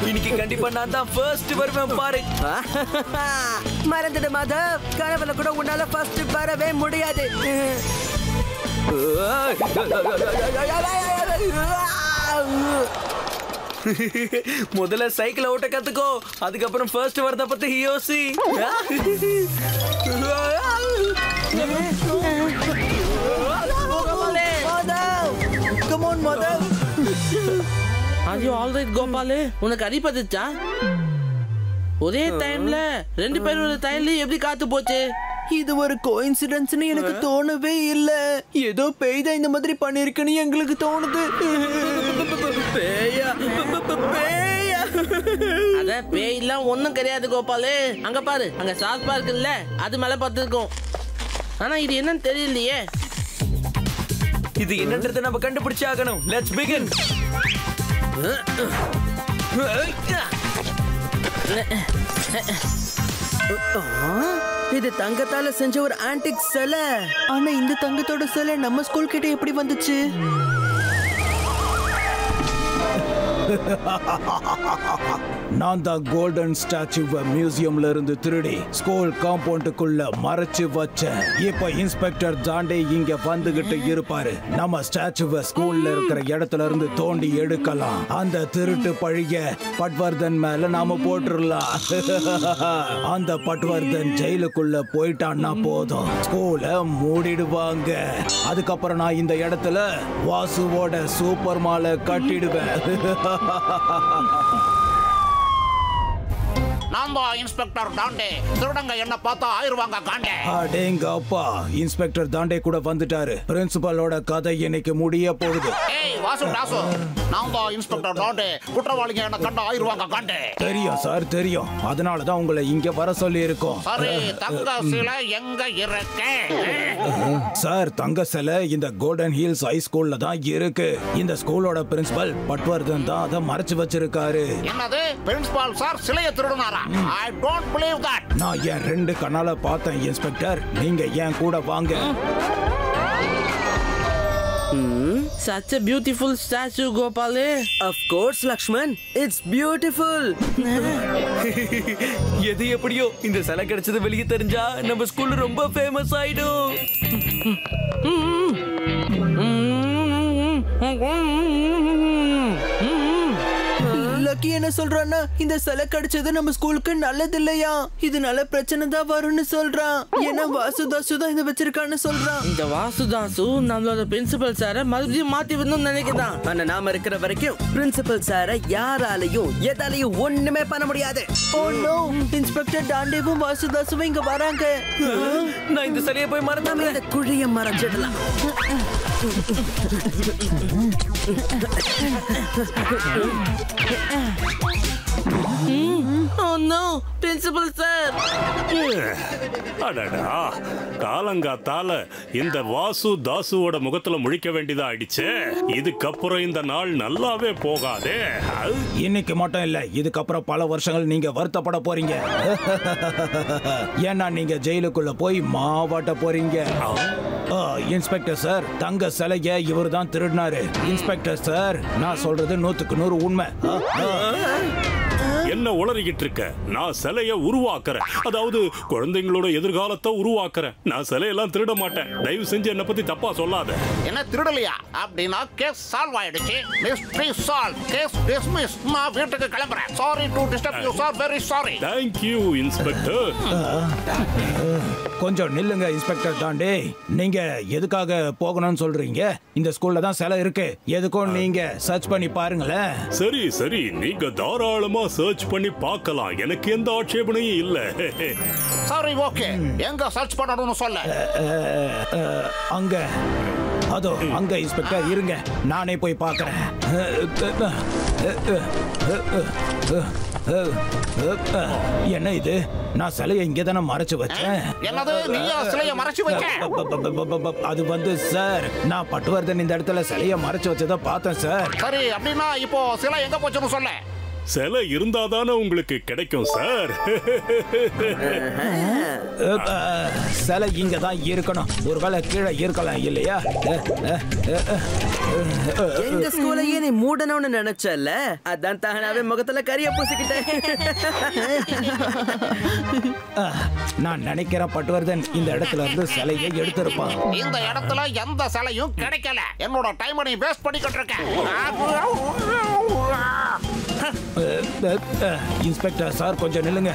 இன்னைக்கு கண்டிப்பா நான் தான் ஃபர்ஸ்ட் வருவேன் பாரு. மறந்துடு மாதவ், கனவுல கூட உன்னால ஃபர்ஸ்ட் வரவே முடியாது. முதல்ல சைக்கிள் ஓட்ட கத்துக்கோ, அதுக்கப்புறம் ஃபர்ஸ்ட் வரத பத்தி யோசி. Come on, mother. Are you all right, Gopalu? உனக்கு அடிபட்டுச்சா? ஒரே டைம்ல ரெண்டு பேரும் ஒரு டைம்ல எப்படி காத்து போச்சு? இது ஒரு கோஇன்சிடென்ஸ்னு எனக்கு தோணவே இல்ல. ஏதோ பேய் தான் இந்த மாதிரி பண்ணிருக்குன்னு எங்களுக்கு தோணுது. பேயா பேயா? அத பேய்லாம் ஒண்ணும் கிடையாது கோபாலு. அங்க பாரு, அங்க சாஸ் பார்க் இல்ல, அது மேல பார்த்திருக்கோம். ஆனா இது என்னன்னு தெரியலையே. இது என்னன்றதை நம்ம கண்டுபிடிச்சு ஆகணும். Let's begin. இது தங்கத்தால செஞ்ச ஒரு ஆன்டிக் சிலை. ஆனா இந்த தங்கத்தோட சிலை நம்ம ஸ்கூல் கிட்ட எப்படி வந்துச்சு? நான் தான் கோல்டன் ஸ்டாச்சுவை மியூசியம்ல இருந்து திருடி ஸ்கூல் காம்பவுண்டுக்குள்ள மறைச்சு வச்சேன். இப்ப இன்ஸ்பெக்டர் தாண்டே இங்க வந்துகிட்டு இருப்பாரு. நம்ம ஸ்டாச்சுவை ஸ்கூல்ல இருக்கிற இடத்துல இருந்து தோண்டி எடுக்கலாம். அந்த திருட்டு பழிய பட்வர்தன் மேல நாம போட்டுடலாம். அந்த பட்வர்தன் ஜெயிலுக்குள்ள போயிட்டான்னா போதும், ஸ்கூலை மூடிடுவாங்க. அதுக்கப்புறம் நான் இந்த இடத்துல வாசுவோட சூப்பர் மாலை கட்டிடுவேன். நான் தான் இன்ஸ்பெக்டர் தாண்டே. திருடங்க என்ன பார்த்தா ஆயிருவாங்க காண்டே. அடேங்க அப்பா, இன்ஸ்பெக்டர் தாண்டே கூட வந்துட்டாரு. பிரின்சிபலோட கதை இன்னைக்கு முடிய போகுது. ஏய் வாசு டாசு, நான் தான் இன்ஸ்பெக்டர் தாண்டே. குற்றவாளிங்க என்ன கண்டா ஆயிருவாங்க காண்டே. தெரியும் சார், தெரியும். அதனால தான் உங்களை இங்க வர சொல்லி இருக்கோம். சரி, தங்க சிலை எங்க இருக்கு? சார், தங்க சிலை இந்த கோல்டன் ஹில்ஸ் ஹை ஸ்கூல்ல தான் இருக்கு. இந்த ஸ்கூலோட பிரின்சிபல் பட்வர்தன் தான் அதை மறைச்சு வச்சிருக்காரு. என்னது, பிரின்சிபால் சார் சிலையை திருடுனாரா? I don't believe that. நான் என் ரெண்டு கண்ணால பார்த்தேன் இன்ஸ்பெக்டர். நீங்க ஏன் கூட வாங்க. Such a beautiful statue, Gopalu. Of course, Lakshman. It's beautiful. எது எப்படியோ இந்த சிலை கிடைச்சது வெளியே தெரிஞ்சா நம்ம ஸ்கூல்ல ரொம்ப ஃபேமஸ் ஆயிடும். லக்கி என்ன சொல்றான்னா, இந்த சிலை கிடைச்சது நம்ம ஸ்கூலுக்கு நல்லது இல்லையா, இதனால பிரச்சனை தான் வரும்னு சொல்றான். ஏன்னா வாசுதாசு தான் இதை வச்சிருக்கான்னு சொல்றான். இந்த வாசுதாசு நம்மளோட பிரின்சிபல் சார மறுபடியும் மாத்தி வரணும்னு நினைக்கிறான். ஆனா நாம இருக்கிற வரைக்கும் பிரின்சிபல் சார யாராலையும் எதாலையும் ஒண்ணுமே பண்ண முடியாது. ஓ நோ, இன்ஸ்பெக்டர் டாண்டேவும் வாசுதாசுவும் இங்க வராங்க. நான் இந்த சிலையை போய் மறந்தாமே. இந்த குழிய மறைச்சிடலாம். Oh no, principal sir. அடடா, காலங்காத்தால இந்த வாசு தாசுவோட முகத்துல முழிக்க வேண்டியதா ஆயிடுச்சு. இதுக்கப்புறம் இந்த நாள் நல்லாவே போகாதே. இன்னைக்கு மட்டும் இல்ல, இதுக்கப்புறம் பல வருஷங்கள் நீங்க வருத்தப்பட போறீங்க. ஏன்னா நீங்க ஜெயிலுக்குள்ள போய் மாவாட்ட போறீங்க. இன்ஸ்பெக்டர் சார், தங்க சிலைய இவர் தான் திருடினாரு. இன்ஸ்பெக்டர் சார், நான் சொல்றது 100க்கு 100 உண்மை. என்ன உளறிக்கிட்டு இருக்க? நான் சிலைய உருவாக்குறேன், அதாவது குழந்தைங்களோட எதிர்காலத்தை உருவாக்குறேன். நான் சிலையெல்லாம் திருட மாட்டேன். தயவு செஞ்சு என்ன பத்தி தப்பா சொல்லாத. என்ன திருடலையா? அப்படின்னா கேஸ் சால்வ் ஆயிடுச்சு. Mystery solve, case dismiss. நான் வீட்டுக்கு கிளம்புறேன். Sorry to disturb you sir, very sorry. Thank you inspector. கொஞ்சம் நில்லுங்க இன்ஸ்பெக்டர் தாண்டே. நீங்க எதுக்காக போகணும்னு சொல்றீங்க? இந்த ஸ்கூல்ல தான் சிலை இருக்கு. எதுக்கும் நீங்க சர்ச் பண்ணி பாருங்களேன். சரி சரி, நீங்க தாராளமா சர்ச் பண்ணி பார்க்கலாம். எனக்கு எந்த ஆட்சேபனையும் இல்ல. Sorry, okay. எங்க சர்ச் பண்ணணும்னு சொல்ல? அங்க, அதோ அங்க இன்ஸ்பெக்டர் இருங்க, நானே போய் பார்க்கறேன். என்ன இது? நான் சிலையை இங்கே தானே மறைச்சு வச்சேன். என்னது, நீயா சிலையை மறைச்சு வச்ச? அது வந்து சார், நான் பட்வர்தன் இந்த இடத்துல சிலையை மறைச்சு வச்சதை பார்த்தேன் சார். சரி, அப்படின்னா இப்போ சிலை எங்க போச்சுன்னு சொல்ல? சிலை இருந்தாதானே உங்களுக்கு கிடைக்கும் சார். சிலை இங்க தான் இருக்கணும். ஒருவேளை கீழே இருக்கலாம் இல்லையா? எங்க ஸ்கூலையே நீ மூடணும்னு நினைச்சல, அதான் தானாவே முகத்துல கரிய பூசிக்கிட்டேன். நான் நினைக்கிறேன் பட்வர்தன் இந்த இடத்துல இருந்து சிலையை எடுத்திருப்பான். இந்த இடத்துல எந்த சிலையும் கிடைக்கல. என்னோட டைம் நீ வேஸ்ட் பண்ணிக்கிட்டு இருக்கேன். இன்ஸ்பெக்டர் சார் கொஞ்சம் நில்லுங்க.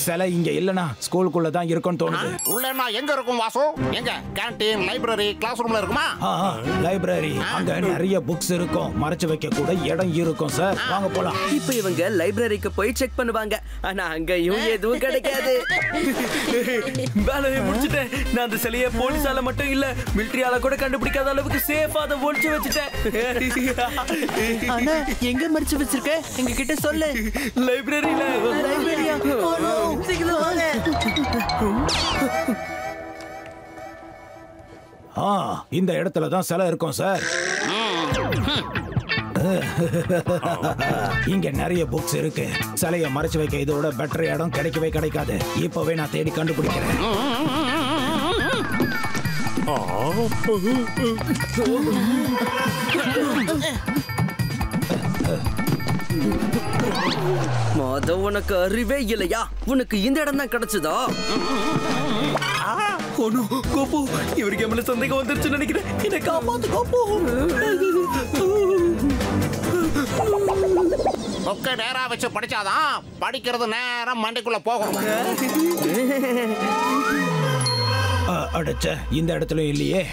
சிலை இங்க இல்லனா ஸ்கூலுக்குள்ள தான் இருக்கும்னு தோணுது. உள்ளனா எங்க இருக்கும் வாசு? எங்க? கேண்டீன், லைப்ரரி, கிளாஸ் ரூம்ல இருக்குமா? லைப்ரரி. அங்க நிறைய புக்ஸ் இருக்கும். மறைச்சு வைக்க கூட இடம் இருக்கும் சார். வாங்க போலாம். இப்ப இவங்க லைப்ரரிக்கு போய் செக் பண்ணுவாங்க. ஆனா அங்கயும் எதுவும் கிடைக்காது. வேலையை முடிச்சிட்டேன். நான் அந்த சிலையை போலீஸால மட்டும் இல்ல, மிலிட்டரியால கூட கண்டுபிடிக்காத அளவுக்கு சேஃபா அதை ஒளிச்சு வச்சுட்டேன். ஆனா எங்க மறைச்சு வச்சிருக்க? எங்க கிட்ட சொல்லு. லைப்ரரியில. லைப்ரரியா? சீக்கிரம் வாங்க. இந்த இடத்துல தான் சிலை இருக்கும் சார். இங்க நிறைய புக்ஸ் இருக்கு. சிலையை மறைச்சு வைக்க இதோட பெட்டர் இடம் கிடைக்கவே கிடைக்காது. இப்பவே நான் தேடி கண்டுபிடிக்கிறேன். மொத உனக்கு அறிவே இல்லையா? உனக்கு இந்த இடம் தான் கிடைச்சதா? கோபு, இவருக்கு எவ்வளவு சந்தேகம் வந்துருச்சுன்னு நினைக்கிறேன். என்னை காப்பாத்து கோபு. புக்கை நேரா வச்சு படிச்சாதான் படிக்கிறது நேரம் மண்டைக்குள்ள போகும். அடைச்ச இந்த இடத்துல இல்லையே.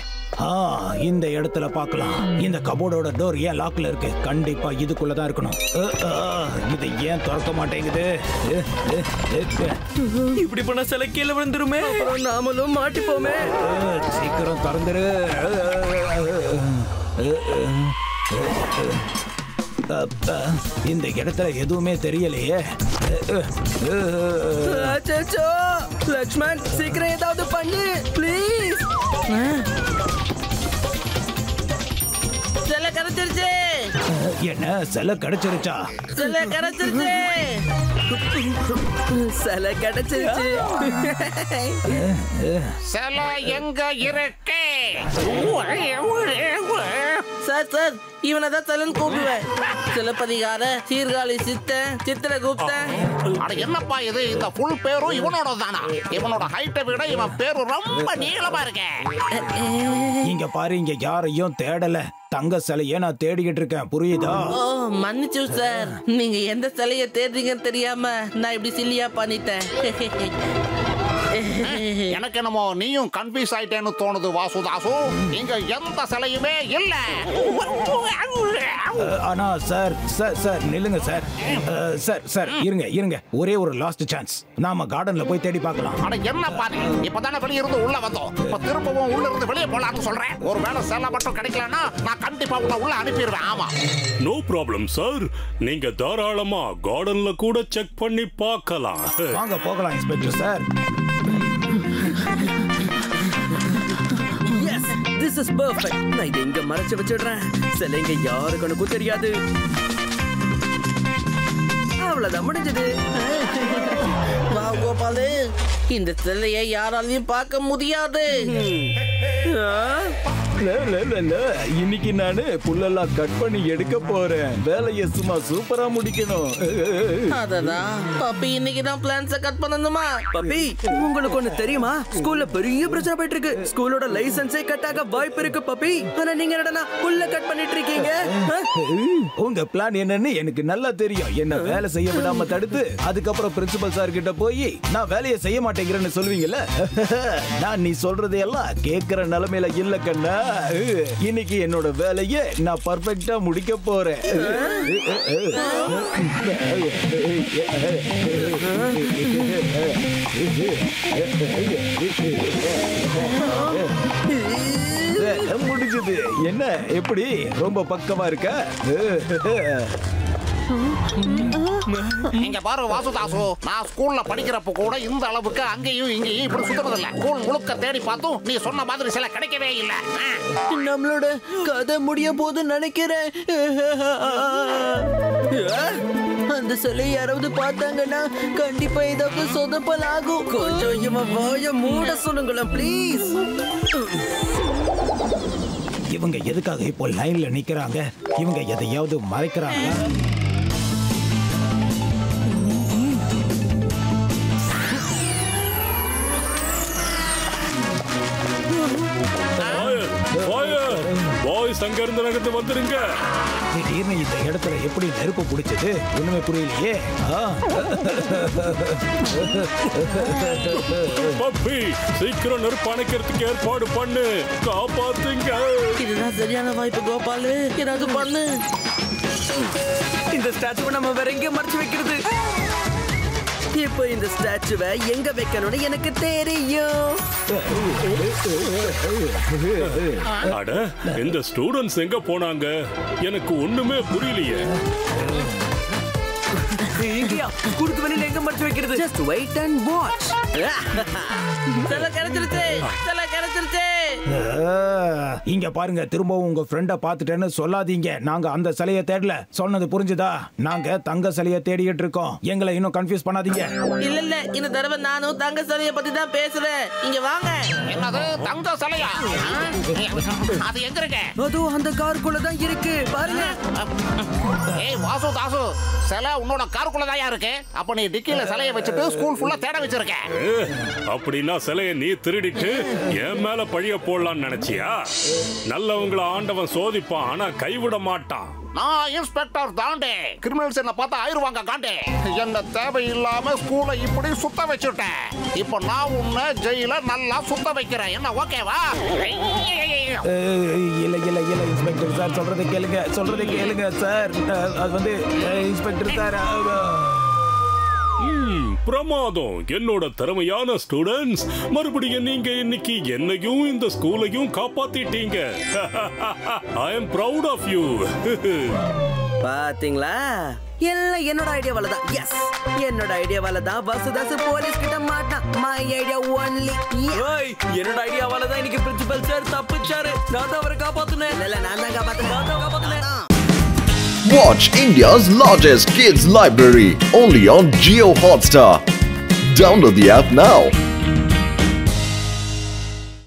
இந்த இடத்துல பார்க்கலாம். இந்த கபோர்டோட டோர் ஏன் லாக்ல இருக்கு? கண்டிப்பா இதுக்குள்ளதான் இருக்கணும். இது ஏன் திறக்க மாட்டேங்குது? இப்படி பண்ண சில கீழே விழுந்துருமே, அப்புறம் நாமளும் மாட்டிப்போமே. சீக்கிரம் திறந்துரு. இந்த இடத்துல எதுவுமே தெரியலையே. அச்சச்சோ, லக்ஷ்மண் சீக்கிரம் ஏதாவது பண்ணு ப்ளீஸ். சிலை கிடைச்சிருச்சு. என்ன சிலை கிடைச்சிருச்சா? சிலை கிடைச்சிருச்சு. சிலை கிடைச்சிருச்சு. சிலை எங்க இருக்கு? சார் சார், இவனை தான் சிலைன்னு கூப்பிடுவேன். சிலப்பதிகார, சீர்காழி சித்தன், சித்திரகுப்தன். அட என்னப்பா இது? இந்த ஃபுல் பேரும் இவனோட தானா? இவனோட ஹைட்டை விட இவன் பேரு ரொம்ப நீளமா இருக்கு. இங்க பாரு, இங்க யாரையும் தேடல. தங்க சிலைய நான் தேடிக்கிட்டு இருக்கேன். புரியுதா? ஓ மன்னிச்சு சார், நீங்க எந்த சிலைய தேடுறீங்கன்னு தெரியாம நான் இப்படி சில்லியா பண்ணிட்டேன். எனக்கு என்னமோ நீயும் கன்ஃபியூஸ் ஆயிட்டேன்னு தோணுது வாசுதாசு. இங்க எந்த சிலையுமே இல்ல. ஆனா சார் சார் சார் நில்லுங்க சார். சார் சார் இருங்க இருங்க. ஒரே ஒரு லாஸ்ட் சான்ஸ். நாம கார்டன்ல போய் தேடி பார்க்கலாம். அட என்ன பாரு, இப்பதானே வெளிய இருந்து உள்ள வந்தோம். இப்ப திரும்பவும் உள்ள இருந்து வெளியே போலாம்னு சொல்றேன். ஒருவேளை சிலை மட்டும் கிடைக்கலன்னா நான் கண்டிப்பா உள்ள அனுப்பிடுவேன். ஆமா, நோ ப்ராப்ளம் சார். நீங்க தாராளமா கார்டன்ல கூட செக் பண்ணி பார்க்கலாம். வாங்க போகலாம் inspector sir. Yes, this is perfect. நான் இதை இங்க மறைச்சு வச்சிடுறேன். சிலைங்க யாருக்கும் தெரியாது. அவ்வளவுதான் முடிஞ்சது. வா கோபாலு, இந்த சிலையை யாராலையும் பார்க்க முடியாது. இன்னைக்கு நானு புல்லெல்லாம் கட் பண்ணி எடுக்க போறேன். வேலையை சும்மா சூப்பரா முடிக்கணும். அததான் பப்பி இன்னைக்கு தான் பிளான்ஸ கட் பண்ணணுமா? பப்பி, உங்களுக்கு ஒண்ணு தெரியுமா? ஸ்கூல்ல பெரிய பிரச்சனை போயிட்டு இருக்கு. ஸ்கூலோட லைசென்ஸே கட் ஆக வாய்ப்பு இருக்கு பப்பி. ஆனா நீங்க என்னடா புல்ல கட் பண்ணிட்டு இருக்கீங்க? உங்க பிளான் என்னன்னு எனக்கு நல்லா தெரியும். என்ன வேலை செய்ய விடாம தடுத்து அதுக்கப்புறம் பிரின்சிபல் சார் கிட்ட போய் நான் வேலையை செய்ய மாட்டேங்கிறேன்னு சொல்லுவீங்கல்ல. நான் நீ சொல்றதையெல்லாம் கேட்கிற நிலைமையில இல்ல கண்ணா. இன்னைக்கு என்னோட வேலையை நான் பர்ஃபெக்ட்டா முடிக்க போறேன். முடிஞ்சது. என்ன எப்படி? ரொம்ப பக்கமா இருக்க? இங்க பாரு வாசுதாசு, நான் ஸ்கூல்ல படிக்கிறப்ப கூட இந்த அளவுக்கு அங்கேயும் இங்கேயும் இப்படி சுத்துறது இல்ல. ஸ்கூல் முழுக்க தேடி பார்த்தும் நீ சொன்ன மாதிரி சில கிடைக்கவே இல்ல. நம்மளோட கதை முடிய போது நினைக்கிறேன். அந்த சிலையை யாராவது பார்த்தாங்கன்னா கண்டிப்பா ஏதாவது சொதப்பல் ஆகும். கொஞ்சம் இவன் வாய மூட சொல்லுங்களேன் ப்ளீஸ். இவங்க எதுக்காக இப்போ லைன்ல நிக்கிறாங்க? இவங்க எதையாவது மறைக்கிறாங்க? பாய்ஸ் அங்க இருந்து நகர்ந்து வந்துருங்க. திடீர்னு இந்த இடத்துல எப்படி நெருப்பு பிடிச்சது ஒண்ணுமே புரியலையே. பப்பி சீக்கிரம் நெருப்பு அணைக்கிறதுக்கு ஏற்பாடு பண்ணு. காப்பாத்துங்க. இதுதான் சரியான வாய்ப்பு கோபாலு, ஏதாவது பண்ணு. இந்த ஸ்டாச்சுவை நம்ம வேற எங்க மறைச்சு வைக்கிறது? இப்போ இந்த ஸ்டாச்சுவை எங்க வைக்கணும்னு எனக்கு தெரியும். அட, இந்த ஸ்டூடண்ட்ஸ் எங்க போனாங்க? எனக்கு ஒண்ணுமே புரியலையே. இங்கயா குறுக்கு வெளியில எங்க மறைச்சு வைக்கிறது? Just wait and watch. சிலை கிடைச்சிருச்சு, சிலை கிடைச்சிருச்சு. இங்க பாருங்க, திரும்பவும் உங்க ஃப்ரெண்ட பாத்துட்டேன்னு சொல்லாதீங்க. நாங்க அந்த சிலையை தேடல. சொன்னது புரிஞ்சுதா? நாங்க தங்க சிலையை தேடிட்டு இருக்கோம். எங்களை இன்னும் கன்ஃபியூஸ் பண்ணாதீங்க. இல்ல இந்த தடவை நானும் தங்க சிலையை பத்தி தான் பேசுறேன். இங்க வாங்க. என்னது தங்க சிலையா? அது எங்க இருக்கு? அதோ அந்த காருக்குள்ள தான் இருக்கு பாருங்க. ஏய் வாசு தாசு, சிலை உன்னோட காருக்குள்ள தான் இருக்கு. அப்ப நீ டிக்கில சிலையை வச்சுட்டு ஸ்கூல் ஃபுல்லா தேட வச்சிருக்க. அப்படின்னா சிலையை நீ திருடிட்டு என் மேல பழிய போடலான்னு நினைச்சியா? நல்லவங்களை ஆண்டவன் சோதிப்பான், ஆனா கைவிட மாட்டான். நான் இன்ஸ்பெக்டர் தாண்டே. கிரிமினல்ஸ் என்ன பார்த்தா ஆயிருவாங்க காண்டே. என்ன தேவையில்லாம ஸ்கூலை இப்படி சுத்த வச்சுட்டேன். இப்போ நான் உன்னை ஜெயில நல்லா சுத்த வைக்கிறேன். என்ன ஓகேவா? இல்ல இல்ல இல்ல இன்ஸ்பெக்டர் சார், சொல்றதை கேளுங்க சார். அது வந்து இன்ஸ்பெக்டர் சார். பிரமாதம். என்னோட திறமையான ஸ்டூடண்ட்ஸ், மறுபடியும் நீங்க இன்னைக்கு என்னையும் இந்த ஸ்கூலையும் காப்பாத்திட்டீங்க. I am proud of you. பாத்தீங்களா, எல்லாம் என்னோட ஐடியாவால தான். எஸ், என்னோட ஐடியாவால தான் வசுதாசு போலீஸ் கிட்ட மாட்டான். My idea only. என்னோட ஐடியாவால தான் இன்னைக்கு பிரின்சிபல் சார் தப்பிச்சாரு. நான் தான் அவரை காப்பாத்துனேன். இல்ல நான் தான் காப்பாத்துனேன். Watch India's largest kids library only on Jio Hotstar. Download the app now.